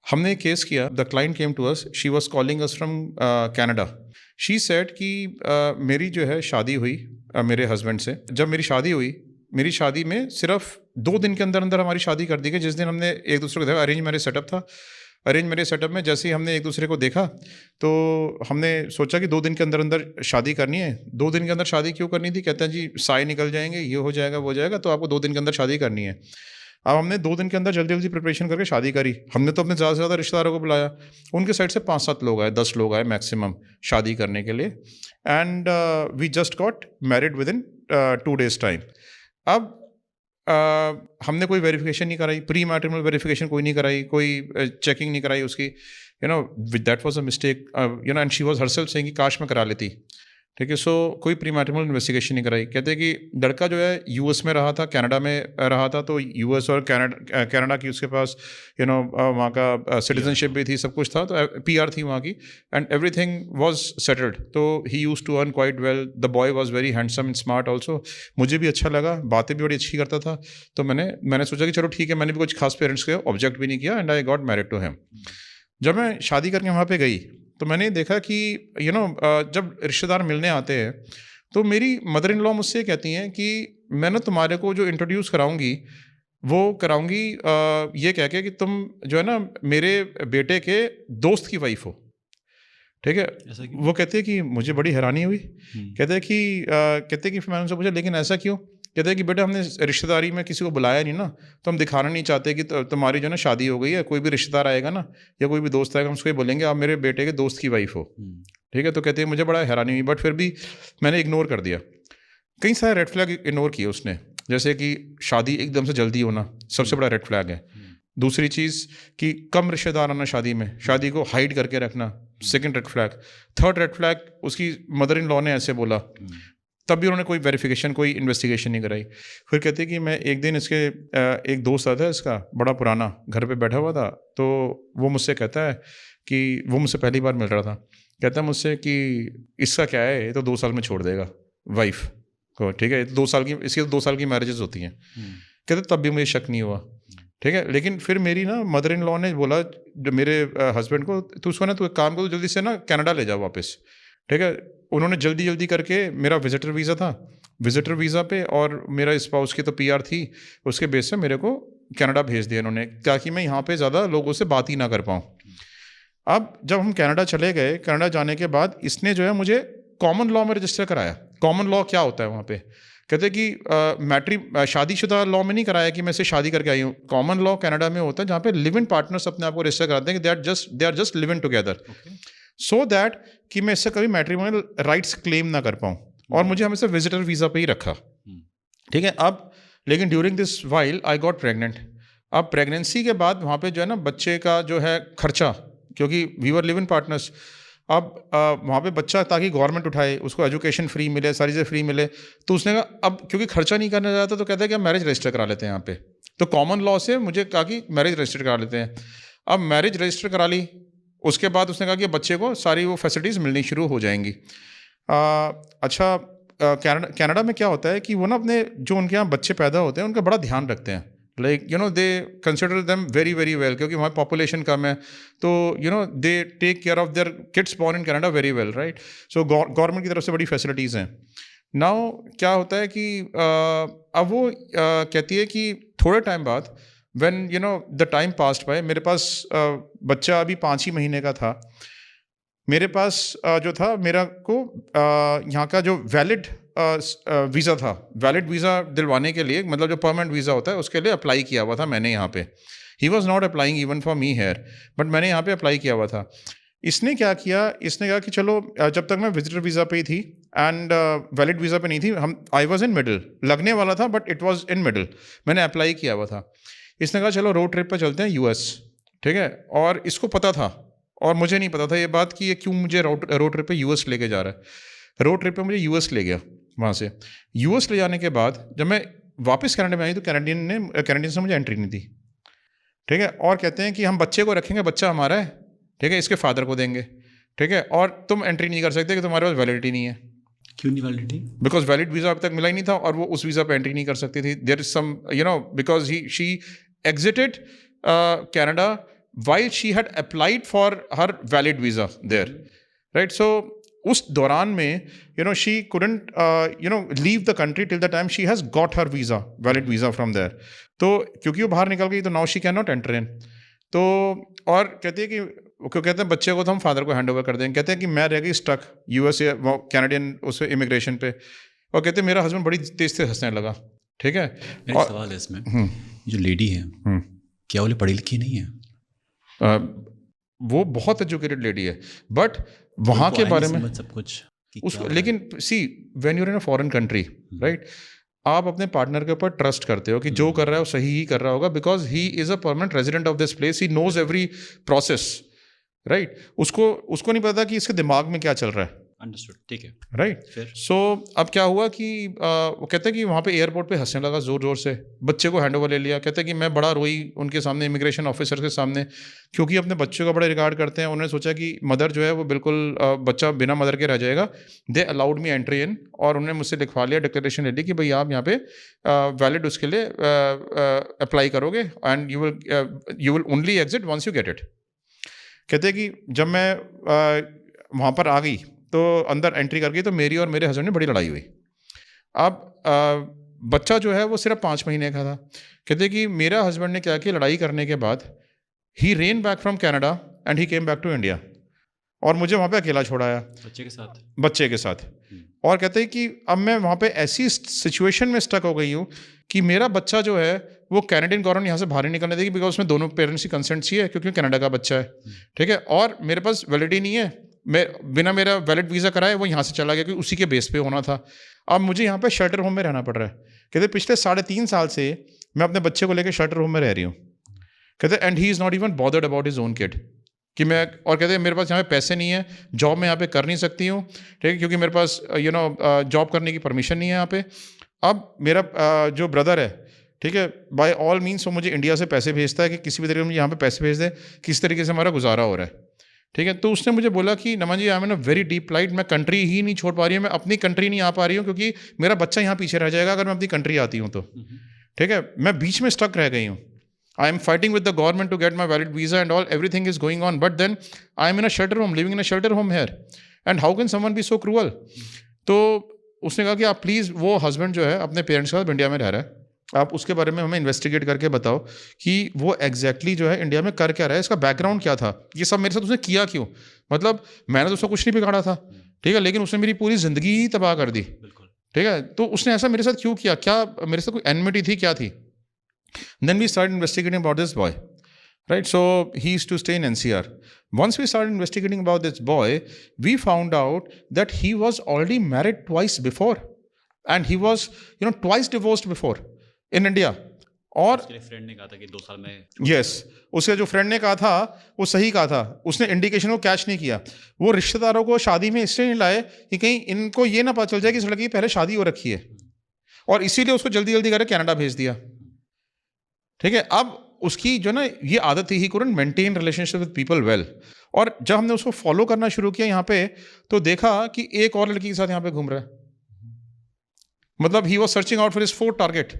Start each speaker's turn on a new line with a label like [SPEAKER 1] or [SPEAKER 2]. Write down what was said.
[SPEAKER 1] हमने एक केस किया, the client came to us, she was calling us from Canada. She said कि मेरी जो है शादी हुई मेरे हस्बैंड से। जब मेरी शादी हुई, मेरी शादी में सिर्फ 2 दिन के अंदर अंदर हमारी शादी कर दी गई। जिस दिन हमने एक दूसरे को देखा, अरेंज मैरिज सेटअप था। अरेंज मैरिज सेटअप में जैसे ही हमने एक दूसरे को देखा तो हमने सोचा कि 2 दिन के अंदर अंदर शादी करनी है। 2 दिन के अंदर शादी क्यों करनी थी? कहते हैं जी साए निकल जाएंगे, ये हो जाएगा, वो हो जाएगा, तो आपको 2 दिन के अंदर शादी करनी है। अब हमने 2 दिन के अंदर जल्दी जल्दी प्रिपरेशन करके शादी करी। हमने तो अपने ज़्यादा से ज़्यादा रिश्तेदारों को बुलाया। उनके साइड से 5-7 लोग आए, 10 लोग आए मैक्सिमम शादी करने के लिए। And we just got married within 2 days time. अब हमने कोई वेरिफिकेशन नहीं कराई, प्री मैट्रिमोनियल वेरिफिकेशन कोई नहीं कराई, कोई चेकिंग नहीं कराई उसकी। That was a mistake, and she was herself saying कि काश मैं करा लेती। ठीक है, सो कोई प्री मैट्रिमोनियल इन्वेस्टिगेशन नहीं कराई। कहते हैं कि लड़का जो है यूएस में रहा था, कनाडा में रहा था, तो यूएस और कनाडा की उसके पास वहाँ का सिटीजनशिप भी थी, सब कुछ था, तो पीआर थी वहाँ की, एंड एवरीथिंग वाज सेटल्ड। तो he used to earn quite well. The boy was very handsome and smart also. मुझे भी अच्छा लगा, बातें भी बड़ी अच्छी करता था। तो मैंने सोचा कि चलो ठीक है, मैंने भी कुछ खास पेरेंट्स के ऑब्जेक्ट भी नहीं किया, and I got married to him. जब मैं शादी करके वहाँ पे गई तो मैंने देखा कि जब रिश्तेदार मिलने आते हैं तो मेरी मदर इन लॉ मुझसे कहती हैं कि मैं ना तुम्हारे को जो इंट्रोड्यूस कराऊंगी वो कराऊंगी ये कह के कि तुम जो है ना मेरे बेटे के दोस्त की वाइफ हो। ठीक है, वो कहते हैं कि मुझे बड़ी हैरानी हुई। कहते हैं कि फिर मैंने उनसे पूछा लेकिन ऐसा क्यों? कहते हैं कि बेटा हमने रिश्तेदारी में किसी को बुलाया नहीं ना, तो हम दिखाना नहीं चाहते कि तुम्हारी जो है ना शादी हो गई है। कोई भी रिश्तेदार आएगा ना या कोई भी दोस्त आएगा, हम उसको ये बोलेंगे आप मेरे बेटे के दोस्त की वाइफ हो। ठीक है, तो कहते हैं मुझे बड़ा हैरानी हुई, बट फिर भी मैंने इग्नोर कर दिया। कई सारे रेड फ्लैग इग्नोर किए उसने, जैसे कि शादी एकदम से जल्दी होना सबसे बड़ा रेड फ्लैग है। दूसरी चीज़ कि कम रिश्तेदार आना शादी में, शादी को हाइड करके रखना, second red flag. Third red flag, उसकी मदर इन लॉ ने ऐसे बोला, तब भी उन्होंने कोई वेरिफिकेशन, कोई इन्वेस्टिगेशन नहीं कराई। फिर कहते हैं कि मैं एक दिन इसके एक दोस्त आता है इसका बड़ा पुराना, घर पे बैठा हुआ था, तो वो मुझसे कहता है कि वो मुझसे पहली बार मिल रहा था। कहता है मुझसे कि इसका क्या है, ये तो 2 साल में छोड़ देगा वाइफ को। ठीक है, 2 साल की, इसकी तो 2 साल की मैरिजेस होती हैं। कहते तब भी मुझे शक नहीं हुआ। ठीक है, लेकिन फिर मेरी ना मदर इन लॉ ने बोला जो मेरे हस्बैंड को, तो उसको ना तू एक काम करो, जल्दी से ना कनाडा ले जाओ वापस। ठीक है, उन्होंने जल्दी जल्दी करके, मेरा विजिटर वीज़ा था, विजिटर वीज़ा पे, और मेरा स्पाउस की तो पीआर थी, उसके बेस पे मेरे को कनाडा भेज दिया इन्होंने, ताकि मैं यहाँ पे ज़्यादा लोगों से बात ही ना कर पाऊँ। अब जब हम कनाडा चले गए, कनाडा जाने के बाद इसने जो है मुझे कॉमन लॉ में रजिस्टर कराया। कॉमन लॉ क्या होता है वहाँ पे? कहते कि शादीशुदा लॉ में नहीं कराया कि मैं इससे शादी करके आई हूँ। कॉमन लॉ कनाडा में होता है जहाँ पे लिव इन पार्टनर्स अपने आप को रजिस्टर कराते हैं कि they are just live in together, so that कि मैं इससे कभी मैट्रिमोनियल राइट्स क्लेम ना कर पाऊँ, और मुझे हमेशा विजिटर वीज़ा पे ही रखा। ठीक है, अब लेकिन during this while I got pregnant. अब प्रेगनेंसी के बाद वहाँ पे जो है ना बच्चे का जो है खर्चा, क्योंकि we were live in partners, अब वहाँ पे बच्चा ताकि गवर्नमेंट उठाए, उसको एजुकेशन फ्री मिले, सारी चीज़ें फ्री मिले, तो उसने कहा अब क्योंकि खर्चा नहीं करना चाहता, तो कहता है कि हम मैरिज रजिस्टर करा लेते हैं यहाँ पे। तो कॉमन लॉ से मुझे कहा कि मैरिज रजिस्टर करा लेते हैं। अब मैरिज रजिस्टर करा ली, उसके बाद उसने कहा कि बच्चे को सारी वो फैसिलिटीज़ मिलनी शुरू हो जाएंगी। अच्छा, कनाडा में क्या होता है कि वो ना अपने जो उनके यहाँ बच्चे पैदा होते हैं उनका बड़ा ध्यान रखते हैं। Like they consider them very very well, क्योंकि वहाँ पॉपुलेशन कम है, तो they take care of their kids born in Canada very well, right. So government की तरफ से बड़ी फैसिलिटीज़ हैं। नाउ क्या होता है कि अब वो कहती है कि थोड़े टाइम बाद when the time passed by, मेरे पास बच्चा अभी 5 ही महीने का था। मेरे पास जो था, मेरा को यहाँ का जो वैलिड वीज़ा था, वैलिड वीज़ा दिलवाने के लिए, मतलब जो परमानेंट वीज़ा होता है उसके लिए अप्लाई किया हुआ था मैंने यहाँ पे। He was not applying even for me here, but मैंने यहाँ पे अप्लाई किया हुआ था। इसने क्या किया, इसने कहा कि चलो, जब तक मैं विजिटर वीज़ा पे ही थी एंड वैलिड वीज़ा पे नहीं थी, आई वॉज इन मिडल, लगने वाला था but it was in middle, मैंने अप्लाई किया हुआ था। इसने कहा चलो रोड ट्रिप पर चलते हैं यूएस। ठीक है, और इसको पता था और मुझे नहीं पता था ये बात कि ये क्यों मुझे रोड ट्रिप पे यूएस लेके जा रहा है। रोड ट्रिप पे मुझे यूएस ले गया। वहाँ से यूएस ले जाने के बाद जब मैं वापस कनाडा में आई तो कैनेडियन से मुझे एंट्री नहीं दी। ठीक है, और कहते हैं कि हम बच्चे को रखेंगे, बच्चा हमारा है, ठीक है, इसके फादर को देंगे। ठीक है, और तुम एंट्री नहीं कर सकते कि तुम्हारे पास वैलिडिटी नहीं है।
[SPEAKER 2] क्यों नहीं वैलिडिटी?
[SPEAKER 1] बिकॉज वैलिड वीज़ा अभी तक मिला ही नहीं था और वो उस वीज़ा पे एंट्री नहीं कर सकती थी। There is some because she exited Canada while she had applied for her valid visa there, right? So उस दौरान में she couldn't leave the country till the time she has got her visa, valid visa from there. तो क्योंकि वो बाहर निकल गई तो now she cannot enter in. तो और कहती है कि क्यों कहते हैं बच्चे को तो हम फादर को हैंड ओवर कर देंगे, कहते हैं कि मैं रह गई स्टक यूएसए कैनेडियन उस इमिग्रेशन पे, और कहते हैं मेरा हस्बैंड बड़ी तेज तेज हंसने लगा, ठीक है।
[SPEAKER 2] मेरा सवाल है इसमें, जो लेडी है क्या वो पढ़ी लिखी नहीं है?
[SPEAKER 1] वो बहुत एजुकेटेड लेडी है, बट वहाँ के बारे में
[SPEAKER 2] सब कुछ
[SPEAKER 1] लेकिन see when you are in a foreign country, right, आप अपने पार्टनर के ऊपर ट्रस्ट करते हो कि जो कर रहा है वो सही ही कर रहा होगा, because he is a permanent resident of this place, he knows every process, right. उसको नहीं पता कि इसके दिमाग में क्या चल रहा है।
[SPEAKER 2] अंडरस्टूड, ठीक है,
[SPEAKER 1] राइट। सो अब क्या हुआ कि वो कहते हैं कि वहाँ पे एयरपोर्ट पे हंसने लगा जोर जोर से, बच्चे को हैंड ओवर ले लिया। कहते हैं कि मैं बड़ा रोई उनके सामने, इमिग्रेशन ऑफिसर के सामने, क्योंकि अपने बच्चों का बड़ा रिगार्ड करते हैं। उन्होंने सोचा कि मदर जो है वो बिल्कुल बच्चा बिना मदर के रह जाएगा। They allowed me entry in, और उन्होंने मुझसे लिखवा लिया, डिक्लेरेशन ले ली कि भाई आप यहाँ पे वैलिड उसके लिए अप्लाई करोगे and you will only exit once you get it. कहते हैं कि जब मैं वहाँ पर आ गई तो अंदर एंट्री कर गई तो मेरी और मेरे हस्बैंड में बड़ी लड़ाई हुई। अब बच्चा जो है वो सिर्फ 5 महीने का था। कहते कि मेरा हस्बैंड ने क्या किया, लड़ाई करने के बाद he ran back from Canada and he came back to India, और मुझे वहाँ पे अकेला छोड़ाया बच्चे के साथ। और कहते हैं कि अब मैं वहाँ पे ऐसी सिचुएशन में स्टक हो गई हूँ कि मेरा बच्चा जो है वो कैनेडियन गवर्नमेंट यहाँ से बाहर नहीं निकलने देगी, बिकॉज उसमें दोनों पेरेंट्स की कंसेंट चाहिए, क्योंकि कनाडा का बच्चा है, ठीक है। और मेरे पास वैलिडिटी नहीं है, मैं बिना मेरा वैलिड वीज़ा कराए वो यहाँ से चला गया, क्योंकि उसी के बेस पे होना था। अब मुझे यहाँ पे शेल्टर होम में रहना पड़ रहा है। कहते पिछले 3.5 साल से मैं अपने बच्चे को लेकर शेल्टर होम में रह रही हूँ। कहते and he is not even bothered about his own kid कि मैं, और कहते मेरे पास यहाँ पे पैसे नहीं है, जॉब मैं यहाँ पे कर नहीं सकती हूँ, ठीक है, क्योंकि मेरे पास जॉब करने की परमिशन नहीं है यहाँ पे। अब मेरा जो ब्रदर है, ठीक है, बाय ऑल मीन्स वो मुझे इंडिया से पैसे भेजता है कि किसी भी तरीके से मुझे यहाँ पे पैसे भेज दे, किस तरीके से हमारा गुजारा हो रहा है, ठीक है। तो उसने मुझे बोला कि Naman ji, I am in a very deep light, मैं कंट्री ही नहीं छोड़ पा रही हूँ, मैं अपनी कंट्री नहीं आ पा रही हूँ, क्योंकि मेरा बच्चा यहाँ पीछे रह जाएगा अगर मैं अपनी कंट्री आती हूँ तो, ठीक है। मैं बीच में स्टक रह गई हूँ। I am fighting with the government to get my valid visa and all, everything is going on, but then I am in a shelter home, living in a shelter home here, and how can someone be so cruel. तो उसने कहा कि आप please, वो husband जो है अपने parents के साथ इंडिया में रह रहा है, आप उसके बारे में हमें इन्वेस्टिगेट करके बताओ कि वो एग्जैक्टली जो है इंडिया में कर क्या रहा है, इसका बैकग्राउंड क्या था, ये सब मेरे साथ उसने किया क्यों। मतलब मैंने तो उसको कुछ नहीं बिगाड़ा था, ठीक है, लेकिन उसने मेरी पूरी ज़िंदगी ही तबाह कर दी, ठीक है। तो उसने ऐसा मेरे साथ क्यों किया, क्या मेरे साथ कोई एनमिटी थी, क्या थी। Then we start investigating about this boy, right? So he used to stay in NCR. Once we started investigating about this boy, we found out that he was already married twice before, and he was, twice divorced before in India. और
[SPEAKER 2] उसके friend ने कहा था कि 2 साल में,
[SPEAKER 1] yes, उसके जो फ्रेंड ने कहा था वो सही कहा था, उसने इंडिकेशन को कैच नहीं किया। वो रिश्तेदारों को शादी में इसलिए नहीं लाए कि कहीं इनको ये ना पता चल जाए कि इस लड़की की पहले शादी हो रखी है, और इसीलिए उसको जल्दी जल्दी करके कनाडा भेज दिया, ठीक है। अब उसकी जो ना ये आदत थी, he couldn't maintain relationship with people well, और जब हमने उसको फॉलो करना शुरू किया यहाँ पे, तो देखा कि एक और लड़की के साथ यहाँ पे घूम रहा है। मतलब he was searching out for his 4th target.